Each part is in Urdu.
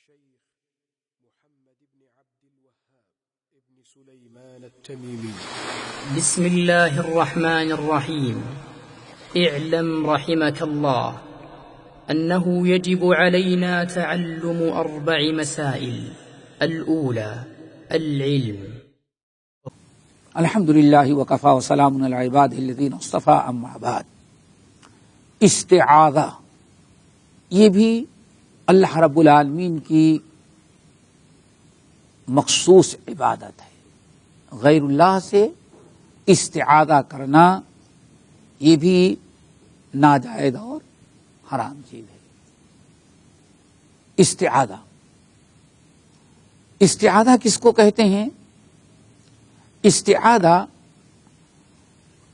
الشيخ محمد بن عبد الوهاب ابن سليمان التميمي. بسم الله الرحمن الرحيم. اعلم رحمك الله أنه يجب علينا تعلم 4 مسائل. الأولى العلم. الحمد للہ وکفا وسلام علی عباد الذین اصطفى اما بعد. استعاذہ یہ بھی اللہ رب العالمین کی مخصوص عبادت ہے. غیر اللہ سے استعاذہ کرنا یہ بھی ناجائز اور حرام چیز ہے. استعاذہ کس کو کہتے ہیں؟ استعاذہ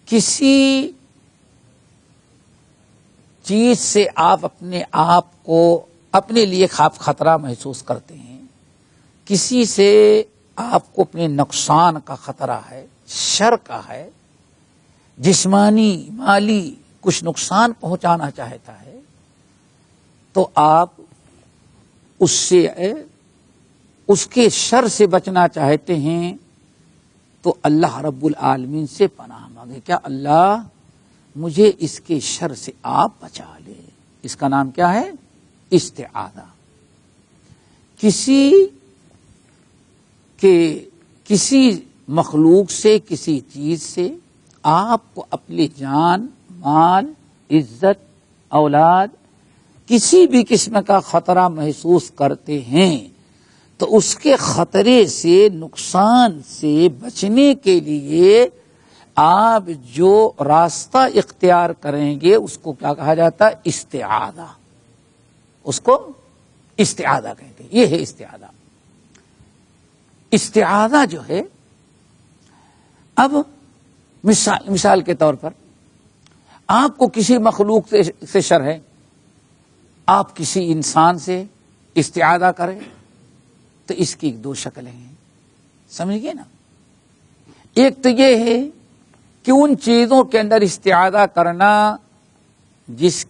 کسی چیز سے آپ اپنے آپ کو اپنے لیے خطرہ محسوس کرتے ہیں، کسی سے آپ کو اپنے نقصان کا خطرہ ہے، شر کا ہے، جسمانی مالی کچھ نقصان پہنچانا چاہتا ہے، تو آپ اس سے اس کے شر سے بچنا چاہتے ہیں تو اللہ رب العالمین سے پناہ مانگے. کیا اللہ مجھے اس کے شر سے آپ بچا لے. اس کا نام کیا ہے؟ استعاذہ. کسی مخلوق سے، کسی چیز سے آپ کو اپنی جان، مال، عزت، اولاد کسی بھی قسم کا خطرہ محسوس کرتے ہیں تو اس کے خطرے سے، نقصان سے بچنے کے لیے آپ جو راستہ اختیار کریں گے اس کو کیا کہا جاتا ہے؟ استعاذہ. اس کو استعاذہ کہتے ہیں. یہ ہے استعاذہ. استعاذہ جو ہے، اب مثال کے طور پر آپ کو کسی مخلوق سے شر ہے، آپ کسی انسان سے استعاذہ کریں تو اس کی 2 شکلیں ہیں. سمجھ گئے نا؟ ایک تو یہ ہے کہ ان چیزوں کے اندر استعاذہ کرنا جس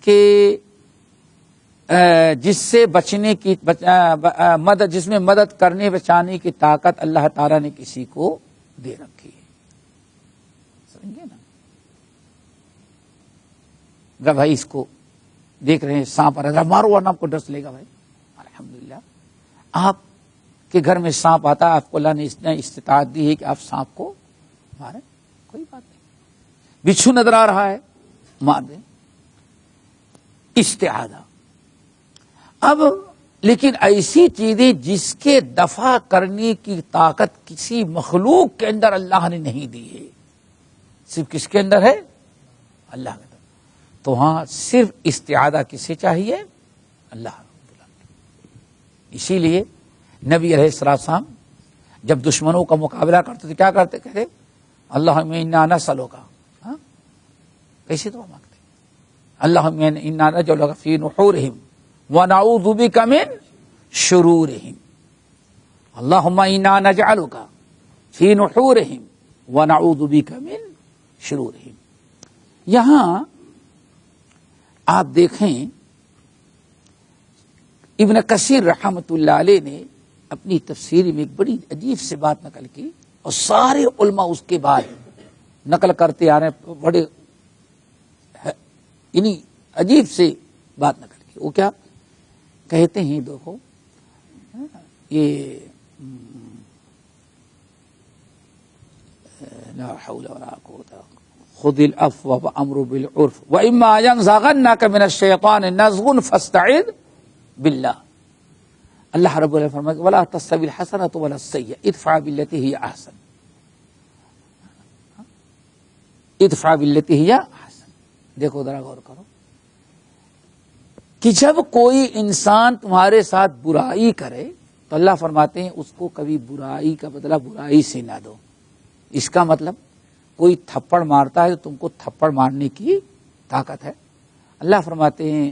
سے بچنے کی مدد، جس میں مدد کرنے بچانے کی طاقت اللہ تعالیٰ نے کسی کو دے رکھی ہے. سمجھ گئے نا؟ اگر بھائی اس کو دیکھ رہے ہیں سانپ آ رہا ہے، مارو ورنہ آپ کو ڈس لے گا. بھائی الحمدللہ آپ کے گھر میں سانپ آتا ہے، آپ کو اللہ نے اتنا استطاعت دی ہے کہ آپ سانپ کو ماریں، کوئی بات نہیں. بچھو نظر آ رہا ہے، مار دیں. استعاذہ. اب لیکن ایسی چیزیں جس کے دفع کرنے کی طاقت کسی مخلوق کے اندر اللہ نے نہیں دی ہے، صرف کس کے اندر ہے؟ اللہ کے اندر. تو ہاں صرف استعاذہ کسے چاہیے؟ اللہ رب العالمین. اسی لیے نبی علیہ السلام جب دشمنوں کا مقابلہ کرتے تھے کیا کرتے؟ کہتے اللہم انا نسألک. کیسے دعا مانگتے؟ اللہم انا نجعلک فی نحورہم ونعوذ بک من شرورہم. اللہم انا نجعلک فی نحورہم ونعوذ بک من شرورہم. یہاں آپ دیکھیں ابن کثیر رحمۃ اللہ علیہ نے اپنی تفسیر میں ایک بڑی عجیب سے بات نقل کی، اور سارے علماء اس کے بعد نقل کرتے آ رہے ہیں. بڑے یعنی عجیب سے بات نقل کی. وہ کیا کہتے ہیں؟ دیکھو یہ لا حول ولا قوة خذ العفو وامر بالعرف واما ينزغنك من الشيطان نزغ فاستعذ باللہ. اللہ رب العالمین فرماتے ولا تستوی الحسنۃ ولا السیئۃ ادفع بالتي هي احسن. ادفع بالتي هي احسن. دیکھو ذرا غور کرو کہ جب کوئی انسان تمہارے ساتھ برائی کرے تو اللہ فرماتے ہیں اس کو کبھی برائی کا بدلہ برائی سے نہ دو. اس کا مطلب کوئی تھپڑ مارتا ہے تو تم کو تھپڑ مارنے کی طاقت ہے. اللہ فرماتے ہیں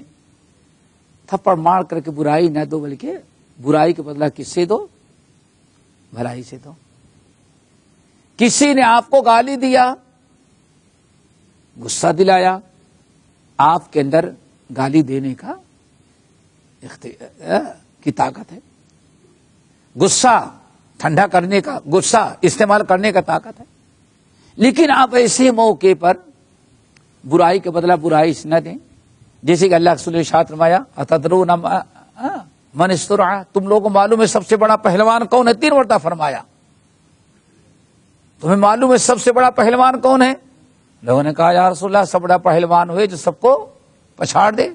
تھپڑ مار کر کے برائی نہ دو، بلکہ برائی کے بدلہ کس سے دو؟ بھلائی سے دو. کسی نے آپ کو گالی دیا، غصہ دلایا، آپ کے اندر گالی دینے کا کی طاقت ہے، غصہ ٹھنڈا کرنے کا، غصہ استعمال کرنے کا طاقت ہے. لیکن آپ ایسے موقع پر برائی کے بدلہ برائی نہ دیں. جیسے کہ اللہ کے رسول نے ارشاد فرمایا اتدرون من استرعى، تم لوگوں کو معلوم ہے سب سے بڑا پہلوان کون ہے؟ 3 مرتبہ فرمایا. تمہیں معلوم ہے سب سے بڑا پہلوان کون ہے؟ لوگوں نے کہا یا رسول اللہ، سب بڑا پہلوان ہوئے جو سب کو پچھاڑ دے،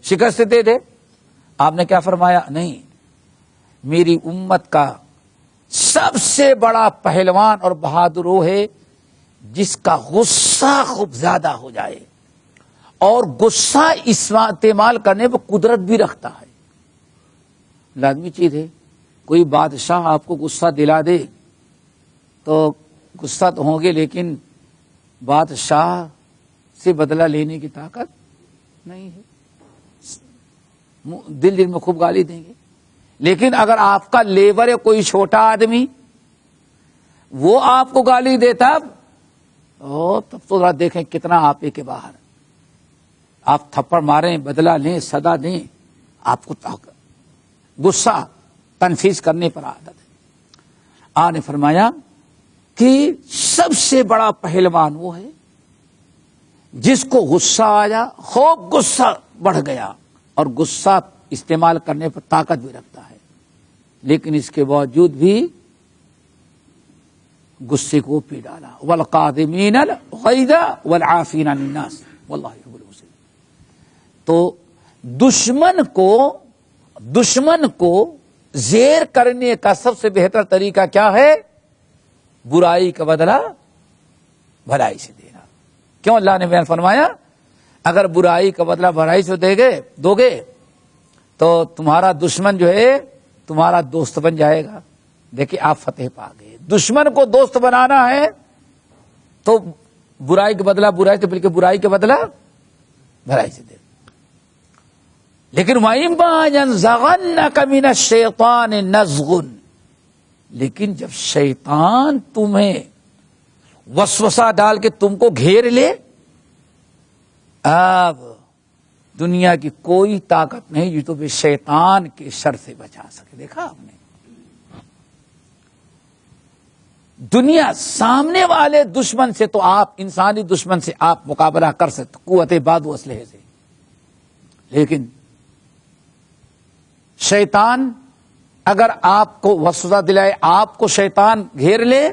شکست دے دے. آپ نے کیا فرمایا؟ نہیں، میری امت کا سب سے بڑا پہلوان اور بہادر وہ ہے جس کا غصہ خوب زیادہ ہو جائے اور غصہ استعمال کرنے پر قدرت بھی رکھتا ہے. لازمی چیز ہے. کوئی بادشاہ آپ کو غصہ دلا دے تو غصہ تو ہوں گے، لیکن بادشاہ سے بدلہ لینے کی طاقت نہیں ہے. دل میں خوب گالی دیں گے. لیکن اگر آپ کا لیبر ہے کوئی چھوٹا آدمی، وہ آپ کو گالی دیتا تب تو ذرا دیکھیں کتنا آپ کے باہر. آپ تھپڑ ماریں، بدلہ لیں، سزا دیں، آپ کو غصہ تنفیذ کرنے پر عادت ہے. آپ نے فرمایا کہ سب سے بڑا پہلوان وہ ہے جس کو غصہ آیا، خوب غصہ بڑھ گیا اور غصہ استعمال کرنے پر طاقت بھی رکھتا ہے، لیکن اس کے باوجود بھی غصے کو پی ڈالا. والقاظمین الغیظ والعافین عن الناس واللہ یحب المحسنین. تو دشمن کو زیر کرنے کا سب سے بہتر طریقہ کیا ہے؟ برائی کا بدلہ بھلائی سے دینا. کیوں اللہ نے بیان فرمایا اگر برائی کا بدلہ بھلائی سے دو گے تو تمہارا دشمن جو ہے تمہارا دوست بن جائے گا. دیکھیں آپ فتح پا گئے. دشمن کو دوست بنانا ہے تو برائی کے بدلہ برائی سے، بلکہ برائی کے بدلہ بھلائی سے دے. لیکن وَإِمَّا يَنزَغَنَّكَ مِنَ الشَّيْطَانِ نَزْغٌ، لیکن جب شیطان تمہیں وسوسہ ڈال کے تم کو گھیر لے، اب دنیا کی کوئی طاقت نہیں جو تمہیں شیطان کے شر سے بچا سکے. دیکھا آپ نے، دنیا سامنے والے دشمن سے تو آپ انسانی دشمن سے آپ مقابلہ کر سکتے قوت بادو اسلحے سے، لیکن شیطان اگر آپ کو وسوسہ دلائے، آپ کو شیطان گھیر لے،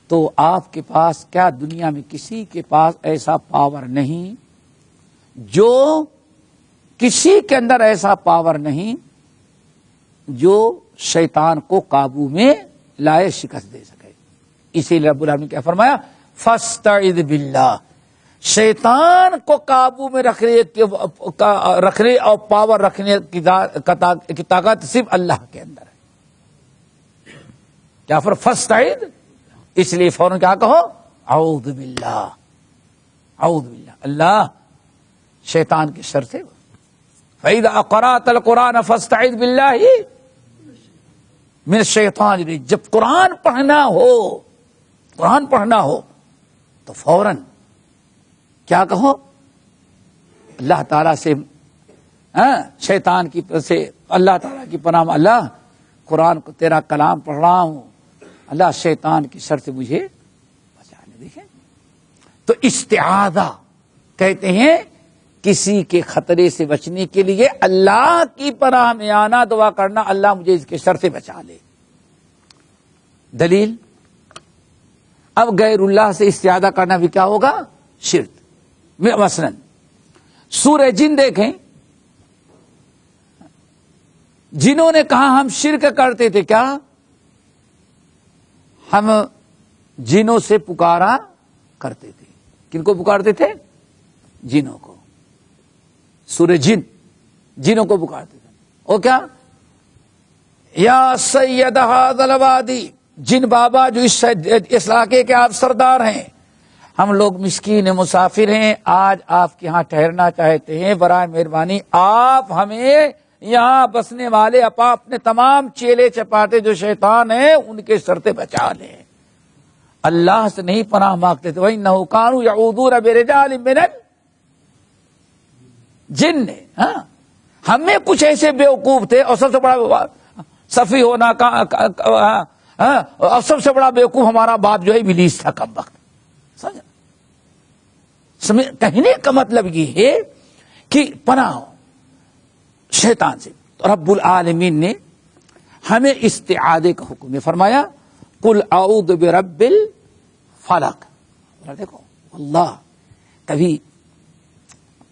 تو آپ کے پاس کیا دنیا میں کسی کے پاس ایسا پاور نہیں، جو کسی کے اندر ایسا پاور نہیں جو شیطان کو قابو میں لائے، شکست دے سکے. اسی لیے رب العالمین نے کیا فرمایا؟ فاستعذ باللہ. شیطان کو قابو میں رکھنے اور پاور رکھنے کی طاقت صرف اللہ کے اندر ہے. کیا فاستعذ، اس لیے فوراً کیا کہو؟ اعوذ باللہ، اعوذ باللہ، اللہ شیطان کے شر سے. فَإِذَا قَرَأْتَ الْقُرْآنَ فَاسْتَعِذْ بِاللَّهِ مِنَ الشَّيْطَانِ الرَّجِيمِ. جب قرآن پڑھنا ہو تو فوراً کیا کہو؟ اللہ تعالیٰ سے، شیطان کی سے اللہ تعالیٰ کی پناہ. اللہ قرآن کو تیرا کلام پڑھ رہا ہوں، اللہ شیطان کی شر سے مجھے بچا لے. دیکھیں تو استعاذہ کہتے ہیں کسی کے خطرے سے بچنے کے لیے اللہ کی پناہ میں آنا، دعا کرنا اللہ مجھے اس کے شر سے بچا لے. دلیل، اب غیر اللہ سے استعاذہ کرنا بھی کیا ہوگا؟ شرک. مثلا سورہ جن دیکھیں، جنہوں نے کہا ہم شرک کرتے تھے، کیا ہم جنوں سے پکارا کرتے تھے. کن کو پکارتے تھے؟ جنوں کو. سورہ جن، جنوں کو پکارتے تھے. اور کیا؟ یا سید ھذا الوادی، جن بابا جو اس علاقے کے آپ سردار ہیں، ہم لوگ مسکین مسافر ہیں، آج آپ کے ہاں ٹھہرنا چاہتے ہیں، برائے مہربانی آپ ہمیں یہاں بسنے والے اپنے تمام چیلے چپاٹے جو شیطان ہیں ان کے شر سے بچا لیں. اللہ سے نہیں پناہ مانگتے تھے. وَإِنَّهُ كَانُوا يَعُوذُونَ بِرِجَالٍ مِّنَ الْجِنِّ. ہم میں کچھ ایسے بیوقوف تھے، اور سب سے بڑا سفی ہونا اور سب سے بڑا بیوقوف ہمارا باپ جو ہے ابلیس تھا کم وقت. کہنے کا مطلب یہ ہے کہ پناہ شیطان سے. تو رب العالمین نے ہمیں استعاذے کا حکم فرمایا. قل اعوذ برب الفلق. دیکھو اللہ کبھی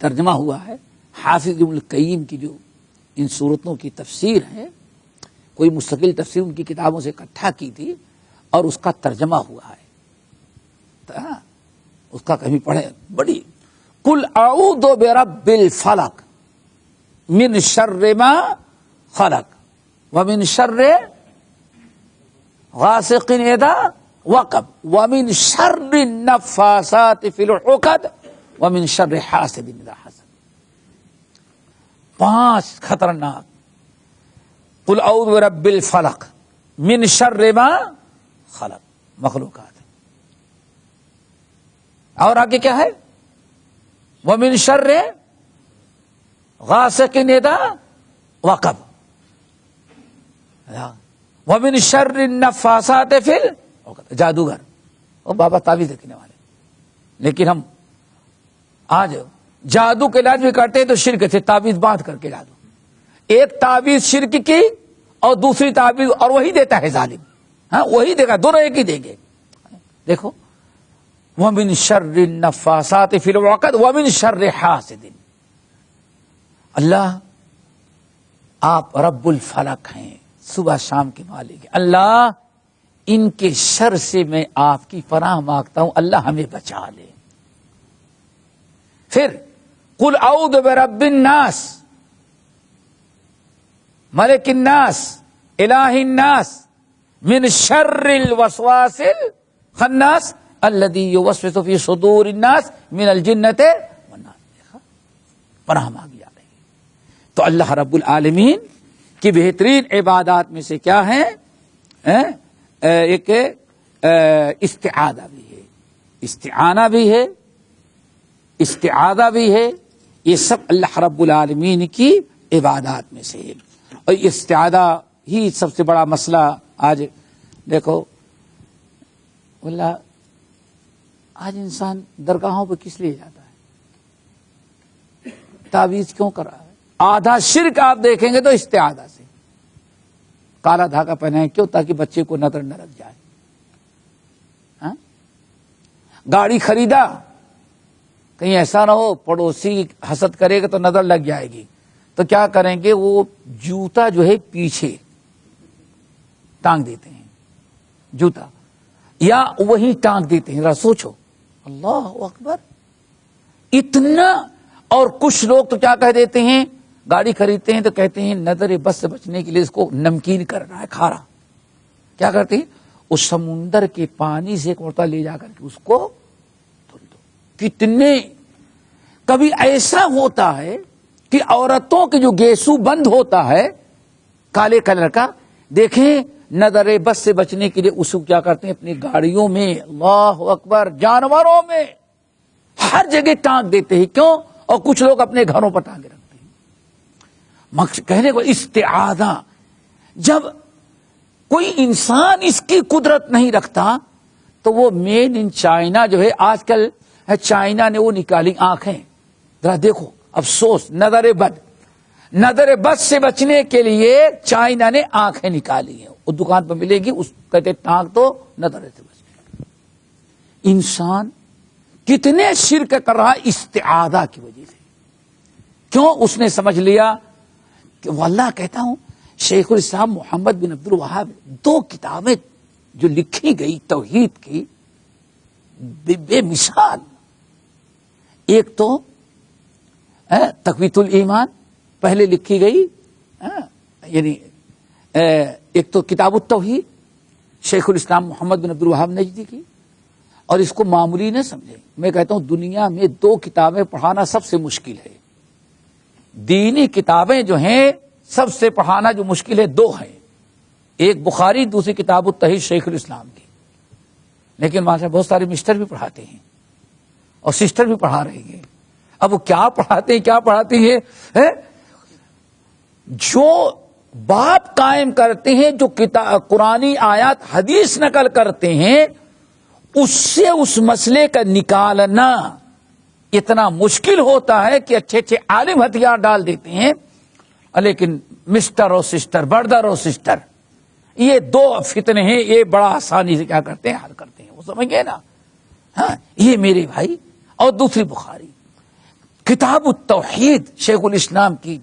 ترجمہ ہوا ہے حافظ ابن القیم کی جو ان صورتوں کی تفسیر ہے, کوئی مستقل تفسیر ان کی کتابوں سے اکٹھا کی تھی اور اس کا ترجمہ ہوا ہے, اس کا کبھی پڑھے بڑی. قل اعوذ برب الفلق من شر ما خلق ومن شر غاسق اذا وقب ومن شر النفاثات في العقد ومن شر حاسد اذا حسد. 5 خطرناک. قل اعوذ برب الفلق من شر ما خلق مخلوقات. اور آگے کیا ہے؟ ومن شر غاسق اذا وقب ومن شر النفاثات فی العقد. جادوگر وہ بابا تعویذ رکھنے والے. لیکن ہم آج جادو کے علاج بھی کرتے ہیں تو شرک سے تعویذ باندھ کر کے جادو. ایک تعویذ شرک کی اور دوسری تعویذ اور وہی دیتا ہے ظالم. ہاں وہی دے گا, دونوں ایک ہی دیں گے. دیکھو ومن شر النفاثات فی العقد ومن شر حاسد. اللہ آپ رب الفلق ہیں, صبح شام کے مالک. اللہ ان کے شر سے میں آپ کی پناہ مانگتا ہوں, اللہ ہمیں بچا لے. پھر قل اعوذ برب الناس ملک الناس الہ الناس من شر الوسواس الخناس الذی یوسوس فی صدور الناس من الجنۃ والناس. پناہ مانگی جا رہی ہے. تو اللہ رب العالمین کی بہترین عبادات میں سے کیا ہے؟ ایک استعاذہ بھی ہے, استعانہ بھی ہے, استعاذہ بھی ہے. یہ سب اللہ رب العالمین کی عبادات میں سے ہے. اور استعاذہ ہی سب سے بڑا مسئلہ آج دیکھو. اللہ آج انسان درگاہوں پہ کس لیے جاتا ہے؟ تعویذ کیوں کر رہا ہے؟ آدھا شرک آپ دیکھیں گے تو استعاذہ سے. کالا دھاگا پہنا ہے کیوں؟ تاکہ بچے کو نظر نہ لگ جائے. ہاں گاڑی خریدا, کہیں ایسا نہ ہو پڑوسی حسد کرے گا تو نظر لگ جائے گی, تو کیا کریں گے؟ وہ جوتا جو ہے پیچھے ٹانگ دیتے ہیں, جوتا یا وہی ٹانگ دیتے ہیں. ذرا سوچو, اللہ اکبر اتنا. اور کچھ لوگ تو کیا کہہ دیتے ہیں, گاڑی خریدتے ہیں تو کہتے ہیں نظر بس سے بچنے کے لیے اس کو نمکین کر رہا ہے, کھا رہا. کیا کرتے ہیں؟ اس سمندر کے پانی سے ایک مرتبہ لے جا کر کے اس کو دھل دو. کتنے کبھی ایسا ہوتا ہے کہ عورتوں کے جو گیسو بند ہوتا ہے کالے کلر کا, دیکھیں نظر بس سے بچنے کے لیے اس کو کیا کرتے ہیں؟ اپنی گاڑیوں میں, اللہ اکبر, جانوروں میں ہر جگہ ٹانگ دیتے ہیں. کیوں؟ اور کچھ لوگ اپنے گھروں پر ٹانگے رکھتے ہیں. مقصد کہنے کو استعاذہ. جب کوئی انسان اس کی قدرت نہیں رکھتا تو وہ میڈ ان چائنا جو ہے, آج کل چائنا نے وہ نکالی آنکھیں. ذرا دیکھو افسوس, نظر بد, نظر بد سے بچنے کے لیے چائنا نے آنکھیں نکالی ہیں. وہ دکان پر ملے گی, اس کہتے ٹانگ تو نظر سے بچ. انسان کتنے شرک کر رہا استعاذہ کی وجہ سے. کیوں؟ اس نے سمجھ لیا کہ واللہ کہتا ہوں شیخ الاسلام محمد بن عبد الوہاب 2 کتابیں جو لکھی گئی توحید کی بے مثال. ایک تو تقویت الایمان پہلے لکھی گئی, یعنی ایک تو کتاب التوحید شیخ الاسلام محمد بن عبد الوہاب نجدی کی, اور اس کو معمولی نہ سمجھے. میں کہتا ہوں دنیا میں 2 کتابیں پڑھانا سب سے مشکل ہے. دینی کتابیں جو ہیں سب سے پڑھانا جو مشکل ہے 2 ہیں. ایک بخاری, دوسری کتاب التوحید شیخ الاسلام کی. لیکن وہاں سے بہت سارے مسٹر بھی پڑھاتے ہیں اور سسٹر بھی پڑھا رہے ہیں. اب وہ کیا پڑھاتے ہیں, کیا پڑھاتے ہیں, جو باپ قائم کرتے ہیں جو قرآنی آیات حدیث نقل کرتے ہیں، اس سے اس مسئلے کا نکالنا اتنا مشکل ہوتا ہے کہ اچھے اچھے عالم ہتھیار ڈال دیتے ہیں، لیکن مسٹر اور سسٹر، بردر اور سسٹر، یہ دو فتنے ہیں، یہ بڑا آسانی سے کیا کرتے ہیں، حل کرتے ہیں، وہ سمجھ گئے نا؟ ہاں، یہ میرے بھائی. اور دوسری بخاری کتاب التوحید شیخ الاسلام کی،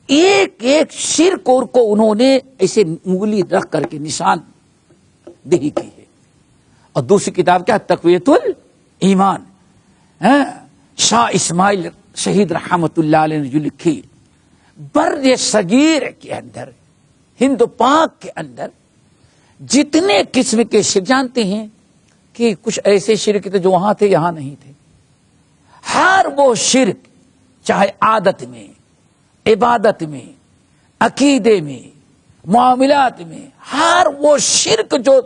ایک ایک شرک اور کو انہوں نے ایسے انگلی رکھ کر کے نشان دہی کی ہے. اور دوسری کتاب کیا، تقویت الایمان، شاہ اسماعیل شہید رحمت اللہ علیہ نے جو لکھی. بر صغیر کے اندر، ہند پاک کے اندر جتنے قسم کے شرک، جانتے ہیں کہ کچھ ایسے شرک تھے جو وہاں تھے یہاں نہیں تھے. ہر وہ شرک، چاہے عادت میں، عبادت میں، عقیدے میں، معاملات میں، ہر وہ شرک جو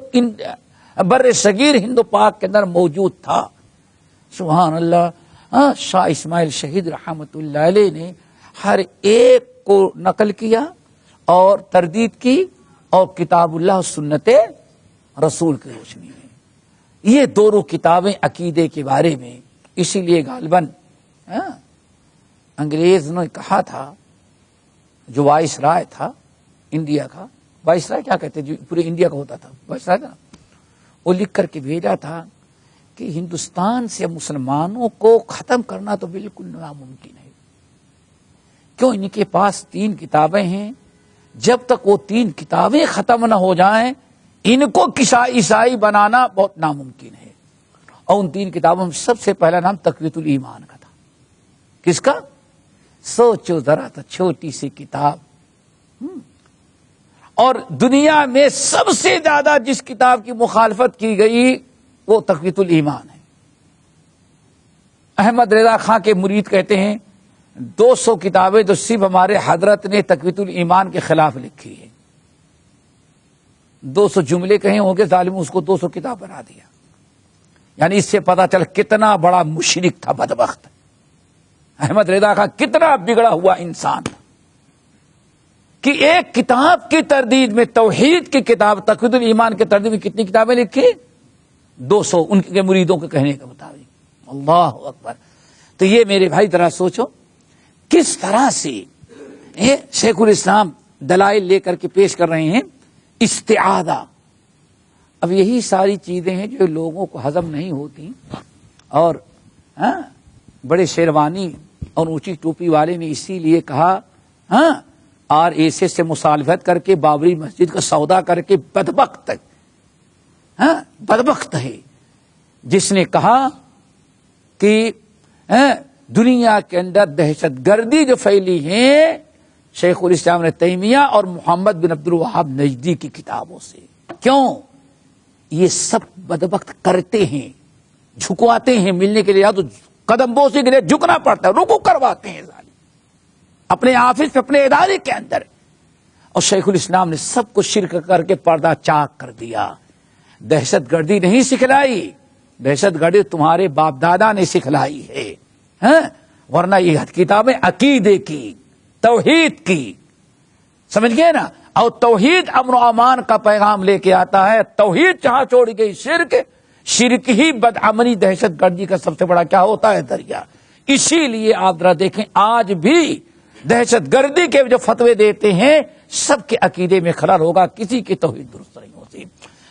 بر صغیر ہند و پاک کے اندر موجود تھا، سبحان اللہ، شاہ اسماعیل شہید رحمت اللہ علیہ نے ہر ایک کو نقل کیا اور تردید کی، اور کتاب اللہ سنت رسول کی روشنی میں. یہ دونوں کتابیں عقیدے کے بارے میں، اسی لیے غالباً انگریز نے کہا تھا، جو وائس رائے تھا انڈیا کا، وائس رائے کیا کہتے جو پورے انڈیا کا ہوتا تھا، وائس رائے تھا نا، وہ لکھ کر کے بھیجا تھا کہ ہندوستان سے مسلمانوں کو ختم کرنا تو بالکل ناممکن ہے، کیوں؟ ان کے پاس 3 کتابیں ہیں، جب تک وہ 3 کتابیں ختم نہ ہو جائیں ان کو عیسائی بنانا بہت ناممکن ہے. اور ان 3 کتابوں میں سب سے پہلا نام تقویت الایمان کا تھا. کس کا؟ سوچو ذرا، تو چھوٹی سی کتاب، اور دنیا میں سب سے زیادہ جس کتاب کی مخالفت کی گئی وہ تقویت الایمان ہے. احمد رضا خان کے مرید کہتے ہیں 200 کتابیں جو صرف ہمارے حضرت نے تقویت الایمان کے خلاف لکھی ہے. 200 جملے کہیں ہوں گے، ظالم اس کو 200 کتاب بنا دیا. یعنی اس سے پتا چل کتنا بڑا مشرک تھا، بدبخت احمد رضا خان، کتنا بگڑا ہوا انسان کہ ایک کتاب کی تردید میں، توحید کی کتاب تقویت الایمان کی تردید میں کتنی کتابیں لکھی؟ 200 ان کے مریدوں کے کہنے کے مطابق. اللہ اکبر. تو یہ میرے بھائی ذرا سوچو کس طرح سے شیخ الاسلام دلائل لے کر کے پیش کر رہے ہیں. استعاذہ، اب یہی ساری چیزیں ہیں جو لوگوں کو ہضم نہیں ہوتی، اور بڑے شیروانی اور اونچی ٹوپی والے نے اسی لیے کہا، آر ایس ایس سے مصالحت کر کے بابری مسجد کا سودا کر کے بدبخت ہے جس نے کہا کہ دنیا کے اندر دہشت گردی جو پھیلی ہے شیخ الاسلام ابن تیمیہ اور محمد بن عبد الوہاب نجدی کی کتابوں سے. کیوں؟ یہ سب بدبخت کرتے ہیں، جھکواتے ہیں ملنے کے لیے، یا تو قدم بوسی کے لیے جھکنا پڑتا ہے، رکوع کرواتے ہیں ظالم اپنے آفس اپنے ادارے کے اندر. اور شیخ الاسلام نے سب کو شرک کر کے پردہ چاک کر دیا. دہشت گردی نہیں سکھلائی، دہشت گردی تمہارے باپ دادا نے سکھلائی ہے، ورنہ یہ کتابیں عقیدے کی، توحید کی، سمجھ گئے نا؟ اور توحید امن و امان کا پیغام لے کے آتا ہے. توحید جہاں چھوڑی گئی شرک ہی بدعملی دہشت گردی کا سب سے بڑا کیا ہوتا ہے، دریا. اسی لیے آپ ذرا دیکھیں آج بھی دہشت گردی کے جو فتوے دیتے ہیں سب کے عقیدے میں خلل ہوگا، کسی کی توحید درست نہیں ہوتی.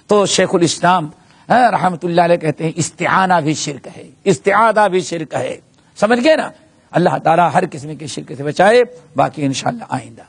تو شیخ الاسلام رحمت اللہ علیہ کہتے ہیں استعانہ بھی شرک ہے، استعاذہ بھی شرک ہے. سمجھ گئے نا؟ اللہ تعالیٰ ہر قسم کے شرک سے بچائے. باقی انشاءاللہ آئندہ